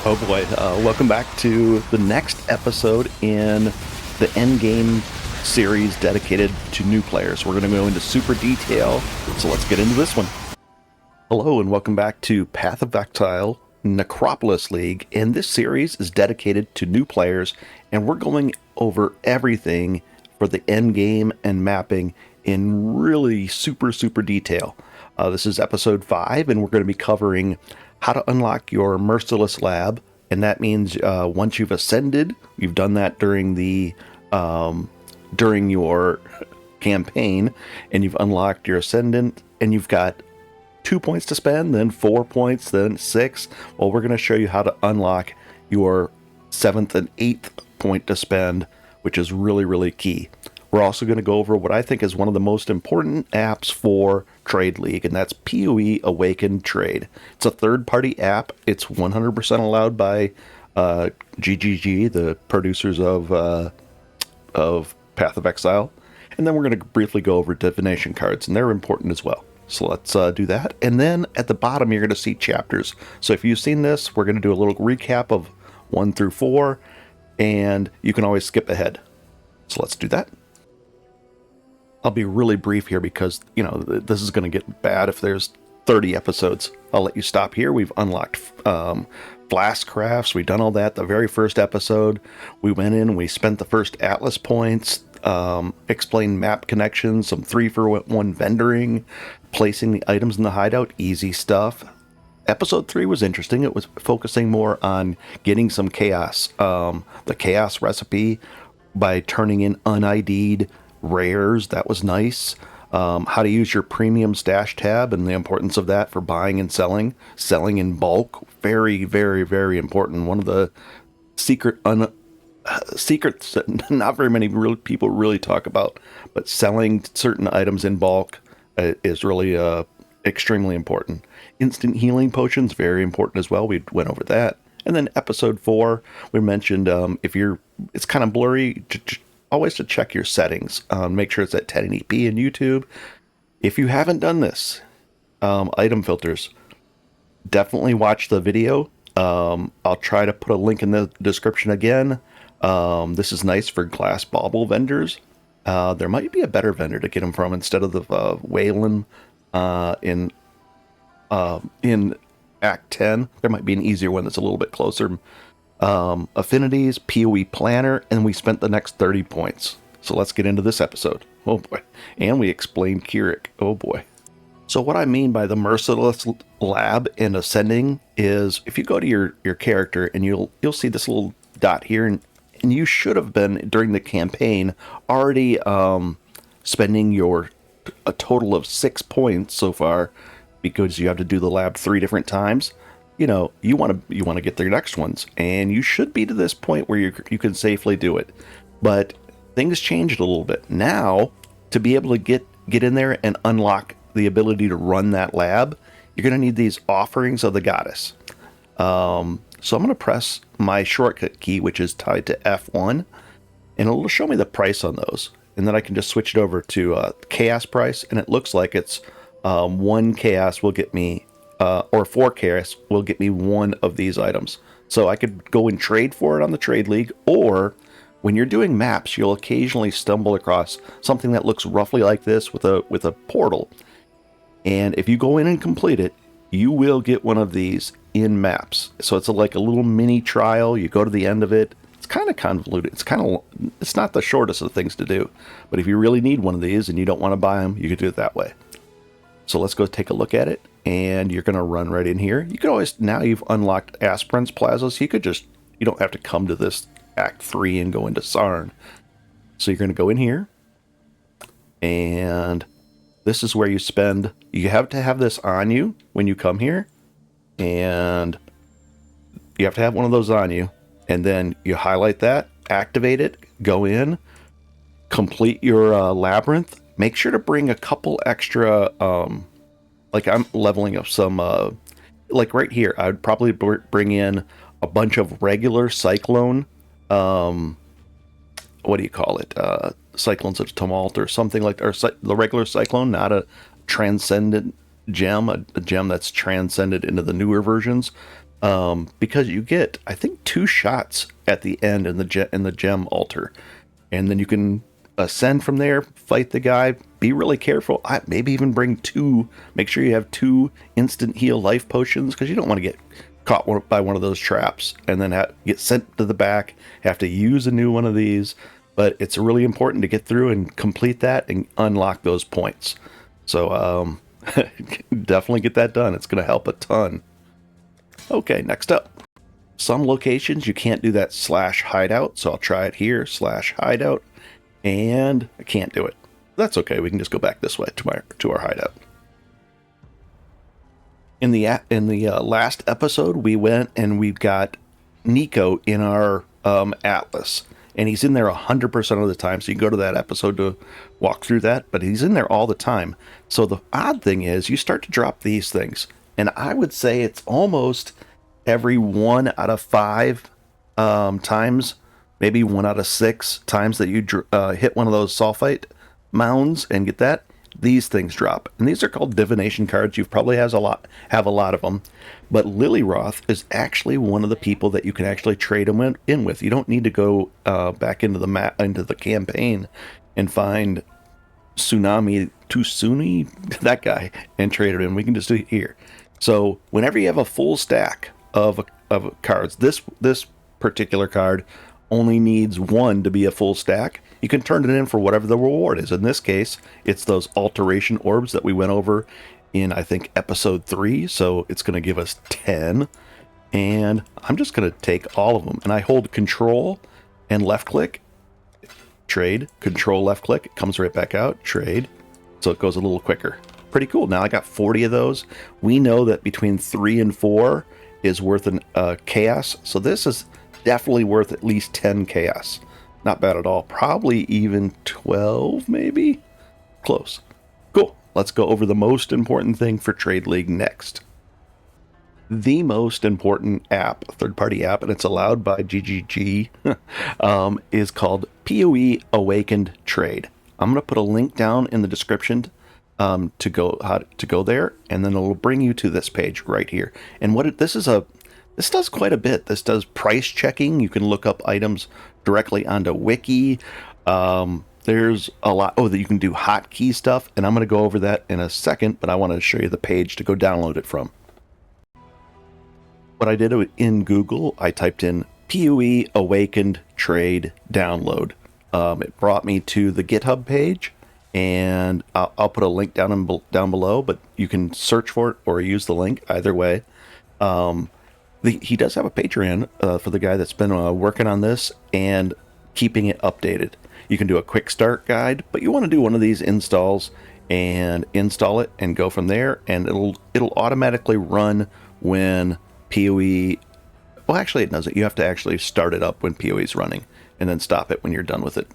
Oh boy, welcome back to the next episode in the Endgame series dedicated to new players. We're going to go into super detail, so let's get into this one. Hello and welcome back to Path of Exile Necropolis League, and this series is dedicated to new players, and we're going over everything for the endgame and mapping in really super detail. This is episode 5, and we're going to be covering how to unlock your Merciless Lab, and that means once you've ascended, you've done that during the during your campaign, and you've unlocked your ascendant, and you've got 2 points to spend, then 4 points, then 6. Well, we're going to show you how to unlock your 7th and 8th point to spend, which is really key. We're also going to go over what I think is one of the most important apps for Trade League, and that's PoE Awakened Trade. It's a third-party app. It's 100% allowed by GGG, the producers of Path of Exile. And then we're going to briefly go over Divination Cards, and they're important as well. So let's do that. And then at the bottom, you're going to see chapters. So if you've seen this, we're going to do a little recap of 1 through 4, and you can always skip ahead. So let's do that. I'll be really brief here because, you know, this is going to get bad if there's 30 episodes. I'll let you stop here. We've unlocked flask crafts. We've done all that. The very first episode, we went in and we spent the first Atlas points, explained map connections, some 3-for-1 vendoring, placing the items in the hideout, easy stuff. Episode 3 was interesting. It was focusing more on getting some chaos. The chaos recipe by turning in un-ID'd rares, that was nice. How to use your premium stash tab and the importance of that for buying and selling in bulk, very important. One of the secrets that not very many people really talk about, but selling certain items in bulk is really extremely important. Instant healing potions, very important as well. We went over that. And then episode 4, we mentioned it's kind of blurry, always to check your settings. Make sure it's at 1080p in YouTube. If you haven't done this, item filters, definitely watch the video. I'll try to put a link in the description again. This is nice for glass bauble vendors. There might be a better vendor to get them from instead of the Wayland in Act 10. There might be an easier one that's a little bit closer. Affinities, PoE Planner, and we spent the next 30 points. So let's get into this episode. Oh boy. And we explained Keurig. Oh boy. So what I mean by the Merciless Lab and ascending is if you go to your character and you'll see this little dot here, and you should have been during the campaign already spending a total of 6 points so far, because you have to do the lab 3 different times. You know, you want to get the next ones, and you should be to this point where you can safely do it. But things changed a little bit. Now, to be able to get in there and unlock the ability to run that lab, you're going to need these offerings of the goddess. So I'm going to press my shortcut key, which is tied to F1, and it'll show me the price on those. And then I can just switch it over to chaos price, and it looks like it's 1 chaos will get me or 4 chaos will get me 1 of these items. So I could go and trade for it on the Trade League, or when you're doing maps, you'll occasionally stumble across something that looks roughly like this with a portal. And if you go in and complete it, you will get one of these in maps. So it's like a little mini trial. You go to the end of it. It's kind of convoluted. It's not the shortest of things to do. But if you really need one of these and you don't want to buy them, you could do it that way. So let's go take a look at it. And you're going to run right in here. You can always, now you've unlocked Aspirant's Plaza, so you don't have to come to this Act 3 and go into Sarn. So you're going to go in here, and this is where you have to have this on you when you come here, and you have to have one of those on you, and then you highlight that, activate it, go in, complete your labyrinth. Make sure to bring a couple extra like I'm leveling up some, like right here, I would probably bring in a bunch of regular Cyclone, what do you call it? Cyclones of Tumult or something like that, or the regular Cyclone, not a transcendent gem, a gem that's transcended into the newer versions. because you get, I think, 2 shots at the end in the gem altar, and then you can ascend from there, fight the guy. Be really careful. Maybe even bring 2. Make sure you have 2 instant heal life potions, because you don't want to get caught by one of those traps and then get sent to the back. Have to use a new one of these. But it's really important to get through and complete that and unlock those points. So definitely get that done. It's going to help a ton. Okay, next up. Some locations you can't do that /hideout, so I'll try it here, /hideout, and I can't do it. That's okay, we can just go back this way to our hideout. In the last episode, we went and we've got Nico in our Atlas, and he's in there 100% of the time, so you can go to that episode to walk through that, but he's in there all the time. So the odd thing is, you start to drop these things, and I would say it's almost every 1 out of 5 times, maybe 1 out of 6 times that you hit one of those sulfite mounds and get that, these things drop. And these are called Divination Cards. You probably have a lot of them. But Lilyroth is actually one of the people that you can actually trade them in with. You don't need to go back into the campaign and find Tsunami, that guy, and trade it in. We can just do it here. So whenever you have a full stack of cards, this particular card only needs 1 to be a full stack. You can turn it in for whatever the reward is. In this case, it's those alteration orbs that we went over in, I think, episode 3. So it's going to give us 10. And I'm just going to take all of them. And I hold control and left click, trade, control left click. It comes right back out, trade. So it goes a little quicker. Pretty cool. Now I got 40 of those. We know that between 3 and 4 is worth an chaos. So this is definitely worth at least 10 chaos. Not bad at all. Probably even 12, maybe? Close. Cool. Let's go over the most important thing for Trade League next. The most important app, third-party app, and it's allowed by GGG, is called PoE Awakened Trade. I'm going to put a link down in the description to go there, and then it'll bring you to this page right here. And this does quite a bit. This does price checking. You can look up items directly onto Wiki. There's a lot. Oh, that you can do hotkey stuff, and I'm going to go over that in a second, but I want to show you the page to go download it from. What I did in Google, I typed in PoE Awakened Trade download. It brought me to the GitHub page, and I'll put a link down below, but you can search for it or use the link either way. He does have a Patreon for the guy that's been working on this and keeping it updated. You can do a quick start guide, but you want to do one of these installs and install it and go from there, and it'll automatically run when PoE. Well, actually, it doesn't. You have to actually start it up when PoE is running, and then stop it when you're done with it.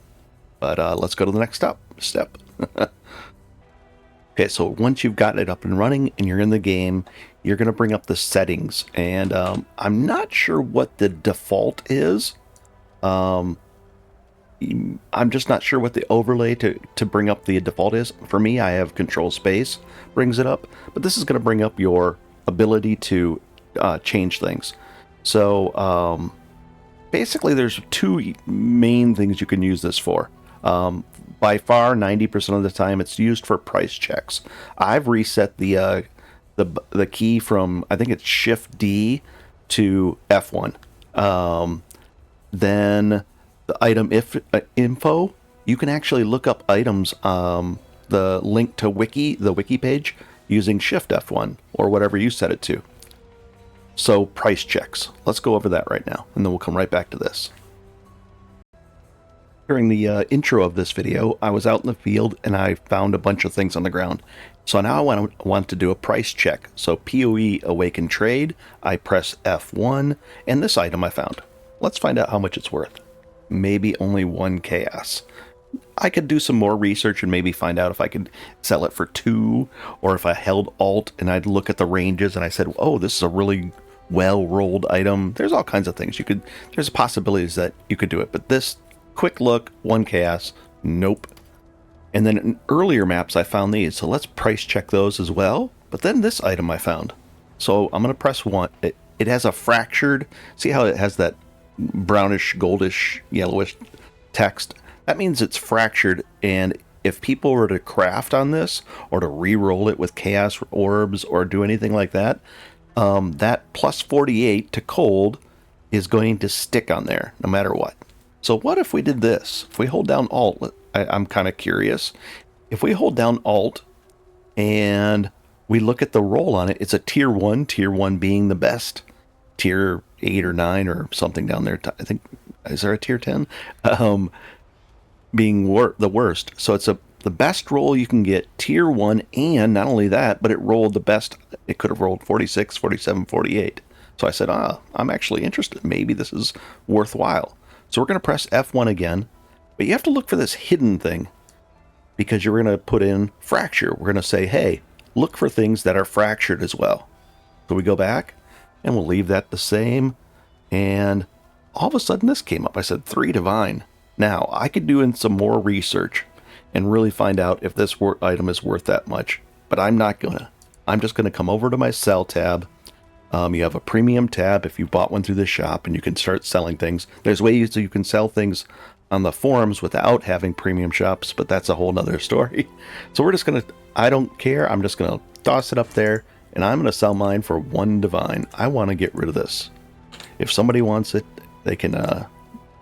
But let's go to the next step. Okay, so once you've got it up and running and you're in the game, you're going to bring up the settings. And I'm not sure what the default is. I'm just not sure what the overlay to bring up the default is. For me, I have control space brings it up. But this is going to bring up your ability to change things. So basically, there's 2 main things you can use this for. By far, 90% of the time, it's used for price checks. I've reset the key from, I think it's Shift D to F1. Then the item info, you can actually look up items, the link to the wiki page, using Shift F1 or whatever you set it to. So price checks. Let's go over that right now, and then we'll come right back to this. During the intro of this video, I was out in the field and I found a bunch of things on the ground. So now I want to do a price check. So PoE Awakened Trade, I press F1, and this item I found. Let's find out how much it's worth. Maybe only 1 chaos. I could do some more research and maybe find out if I could sell it for 2, or if I held Alt and I'd look at the ranges and I said, oh, this is a really well-rolled item. There's all kinds of things. There's possibilities that you could do it, but this quick look, 1 chaos, nope. And then in earlier maps, I found these. So let's price check those as well. But then this item I found. So I'm going to press it has a fractured, see how it has that brownish, goldish, yellowish text? That means it's fractured, and if people were to craft on this, or to re-roll it with chaos orbs, or do anything like that, that plus 48 to cold is going to stick on there, no matter what. So what if we did this? If we hold down Alt, I'm kind of curious. If we hold down Alt, and we look at the roll on it, it's a tier 1 being the best. Tier 8 or 9 or something down there. I think, is there a tier 10? Being the worst. So it's the best roll you can get, tier 1, and not only that, but it rolled the best. It could have rolled 46, 47, 48. So I said, I'm actually interested. Maybe this is worthwhile. So we're going to press F1 again, but you have to look for this hidden thing, because you're going to put in fracture. We're going to say, hey, look for things that are fractured as well. So we go back, and we'll leave that the same, and all of a sudden this came up. I said 3 divine. Now, I could do in some more research and really find out if this item is worth that much, but I'm not going to. I'm just going to come over to my sell tab. You have a premium tab if you bought one through the shop, and you can start selling things. There's ways that you can sell things on the forums without having premium shops, but that's a whole nother story. So we're just going to, I don't care. I'm just going to toss it up there, and I'm going to sell mine for 1 divine. I want to get rid of this. If somebody wants it, they can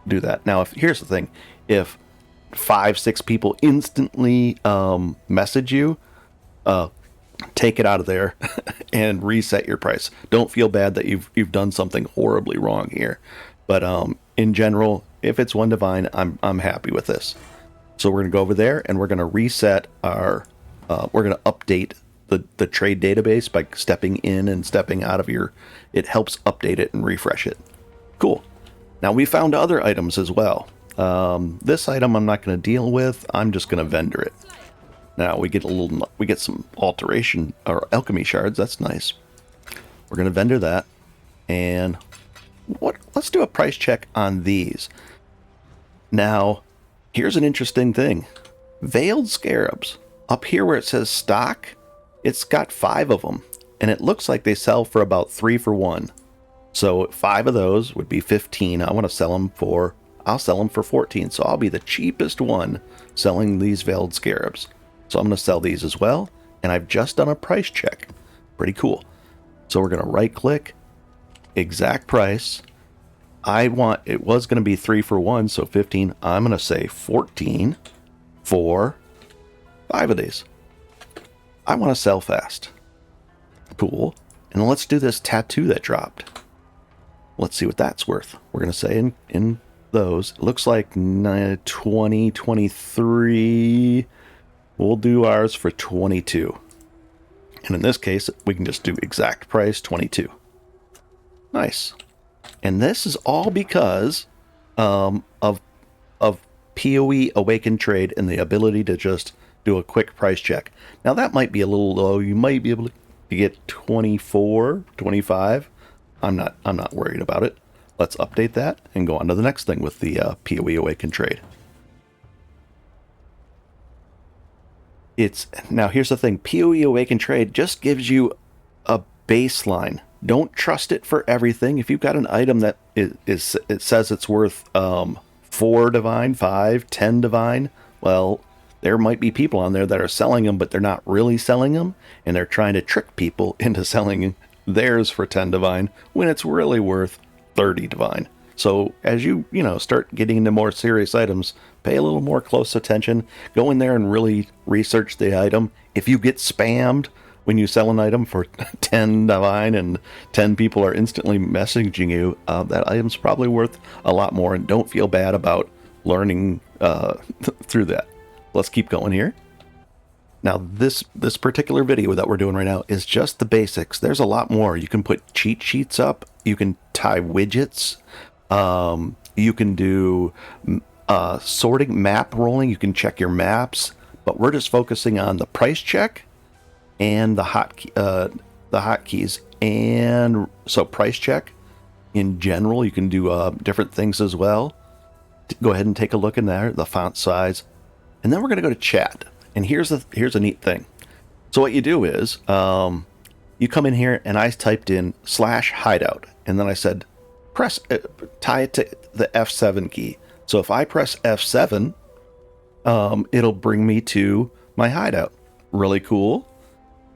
do that. Now, here's the thing. If 5, 6 people instantly message you, take it out of there and reset your price. Don't feel bad that you've done something horribly wrong here. But in general, if it's 1 divine, I'm happy with this. So we're going to go over there, and we're going to reset our, we're going to update the trade database by stepping in and stepping out of it helps update it and refresh it. Cool. Now we found other items as well. This item I'm not going to deal with. I'm just going to vendor it. Now we get some alteration or alchemy shards. That's nice. We're going to vendor that. And let's do a price check on these. Now, here's an interesting thing. Veiled Scarabs. Up here where it says stock, it's got 5 of them. And it looks like they sell for about 3 for 1. So 5 of those would be 15. I'll sell them for 14. So I'll be the cheapest one selling these Veiled Scarabs. So I'm going to sell these as well. And I've just done a price check. Pretty cool. So we're going to right click, exact price. It was going to be 3 for 1, so 15. I'm going to say 14 for 5 of these. I want to sell fast. Cool. And let's do this tattoo that dropped. Let's see what that's worth. We're going to say in those. It looks like 20, 23. We'll do ours for 22. And in this case, we can just do exact price 22. Nice. And this is all because of PoE Awakened Trade and the ability to just do a quick price check. Now that might be a little low. You might be able to get 24, 25. I'm not worried about it. Let's update that and go on to the next thing with the PoE Awakened Trade. Now here's the thing. PoE Awakened Trade just gives you a baseline. Don't trust it for everything. If you've got an item that it says it's worth 4 divine, 5, 10 divine, well, there might be people on there that are selling them, but they're not really selling them, and they're trying to trick people into selling theirs for 10 divine when it's really worth 30 divine. So as you start getting into more serious items, pay a little more close attention. Go in there and really research the item. If you get spammed when you sell an item for 10 divine and 10 people are instantly messaging you, that item's probably worth a lot more, and don't feel bad about learning through that. Let's keep going here. Now, this particular video that we're doing right now is just the basics. There's a lot more. You can put cheat sheets up. You can tie widgets. You can do sorting, map rolling. You can check your maps. But we're just focusing on the price check and the hotkeys. And so price check in general, you can do different things as well. Go ahead and take a look in there, the font size. And then we're going to go to chat. And here's a neat thing. So what you do is you You come in here and I typed in /hideout, and then I said, tie it to the F7 key. So if I press F7, it'll bring me to my hideout. Really cool.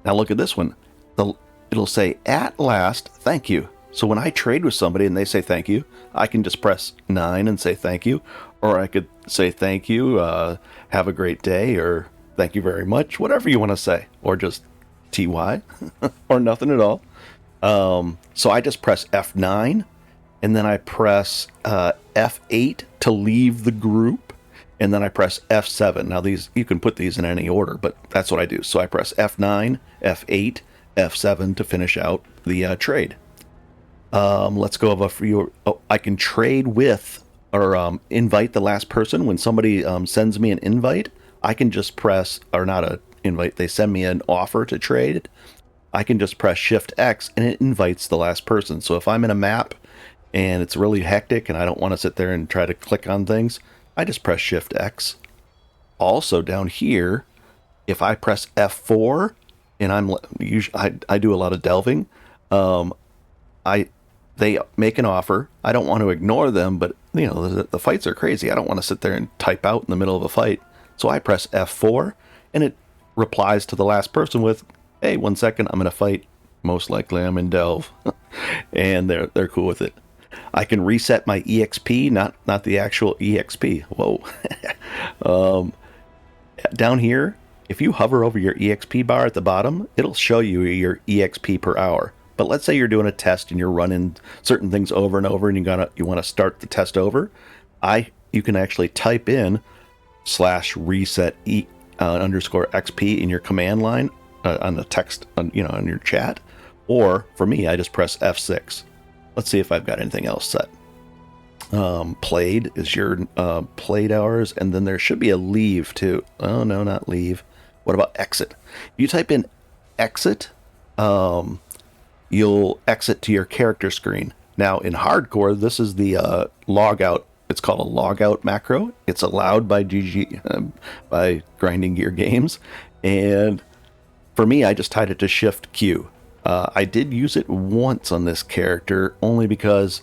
Now look at this one. It'll say, at last, thank you. So when I trade with somebody and they say thank you, I can just press 9 and say thank you. Or I could say thank you, have a great day, or thank you very much, whatever you want to say. Or just TY, or nothing at all. So I just press F9, and then I press F8 to leave the group, and then I press F7. Now these, you can put these in any order, but that's what I do. So I press F9, F8, F7 to finish out the trade. Let's go over a few. I can trade with or invite the last person. When somebody sends me an invite, I can just press, or not an invite, they send me an offer to trade. I can just press Shift X and it invites the last person. So if I'm in a map and it's really hectic and I don't want to sit there and try to click on things, I just press Shift X. Also down here, if I press F4 and I do a lot of delving, they make an offer. I don't want to ignore them, but you know, the fights are crazy. I don't want to sit there and type out in the middle of a fight. So I press F4 and it replies to the last person with, hey, 1 second, I'm in a fight. Most likely I'm in delve. And they're cool with it. I can reset my EXP, not the actual EXP. Whoa. Down here, if you hover over your EXP bar at the bottom, it'll show you your EXP per hour. But let's say you're doing a test and you're running certain things over and over, and you want to start the test over. You can actually type in /reset underscore XP in your command line on the text on your chat, or for me, I just press F6. Let's see if I've got anything else set. Played is your played hours, and then there should be a leave too. Oh no, not leave. What about exit? If you type in exit, you'll exit to your character screen. Now in hardcore, this is the logout. It's called a logout macro. It's allowed by by Grinding Gear Games, and for me, I just tied it to Shift Q. I did use it once on this character, only because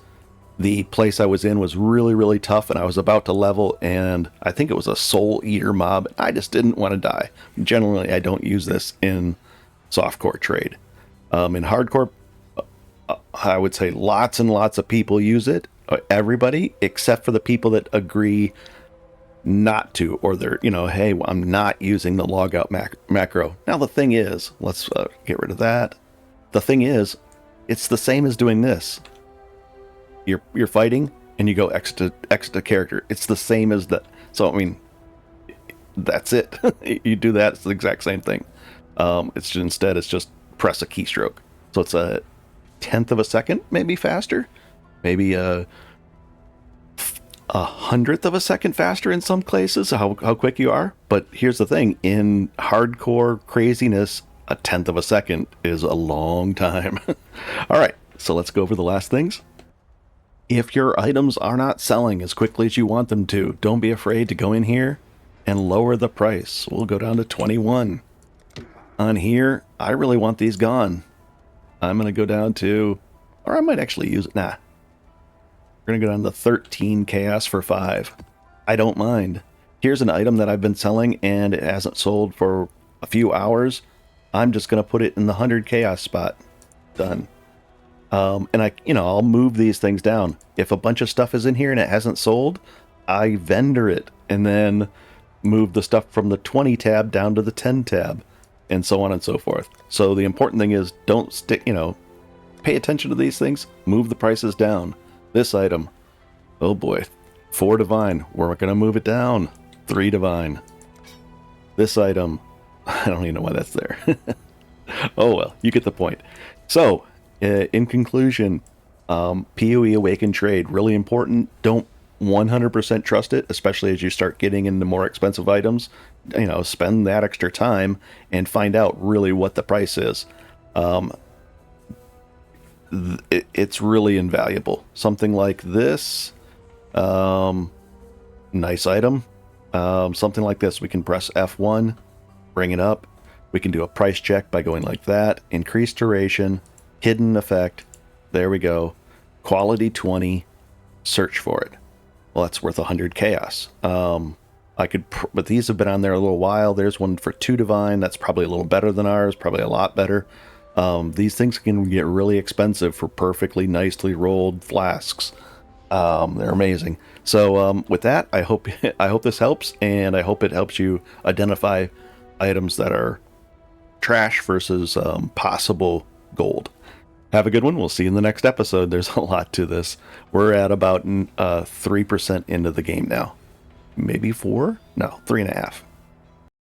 the place I was in was really, really tough, and I was about to level, and I think it was a Soul Eater mob. I just didn't want to die. Generally, I don't use this in softcore trade. In hardcore, I would say lots and lots of people use it. Everybody, except for the people that agree not to, or they're, hey, I'm not using the logout macro. Now, the thing is, let's get rid of that. The thing is, it's the same as doing this. You're fighting, and you go exit to character. It's the same as that. So, I mean, that's it. You do that, it's the exact same thing. It's just press a keystroke. So it's a 1/10 of a second, maybe faster. Maybe a 100th of a second faster in some places, how quick you are. But here's the thing, in hardcore craziness, a 1/10 of a second is a long time. All right, so let's go over the last things. If your items are not selling as quickly as you want them to, don't be afraid to go in here and lower the price. We'll go down to 21. On here, I really want these gone. I'm going to go down to, or I might actually use it. Nah. We're going to go down to 13 chaos for 5. I don't mind. Here's an item that I've been selling and it hasn't sold for a few hours. I'm just going to put it in the 100 chaos spot. Done. And I'll move these things down. If a bunch of stuff is in here and it hasn't sold, I vendor it and then move the stuff from the 20 tab down to the 10 tab, and so on and so forth. So the important thing is don't stick, pay attention to these things, move the prices down. This item, oh boy, 4 divine, we're going to move it down. 3 divine. This item, I don't even know why that's there. Oh well, you get the point. So, in conclusion, PoE Awakened Trade, really important. Don't 100% trust it, especially as you start getting into more expensive items. Spend that extra time and find out really what the price is. It's really invaluable. Something like this, nice item. Something like this, we can press F1, bring it up. We can do a price check by going like that. Increased duration, hidden effect. There we go. Quality 20. Search for it. Well, that's worth 100 chaos. But these have been on there a little while. There's one for 2 divine. That's probably a little better than ours. Probably a lot better. These things can get really expensive for perfectly nicely rolled flasks. They're amazing. So with that, I hope this helps, and I hope it helps you identify items that are trash versus possible gold. Have a good one. We'll see you in the next episode. There's a lot to this. We're at about 3% into the game now. Maybe 4? No, 3.5.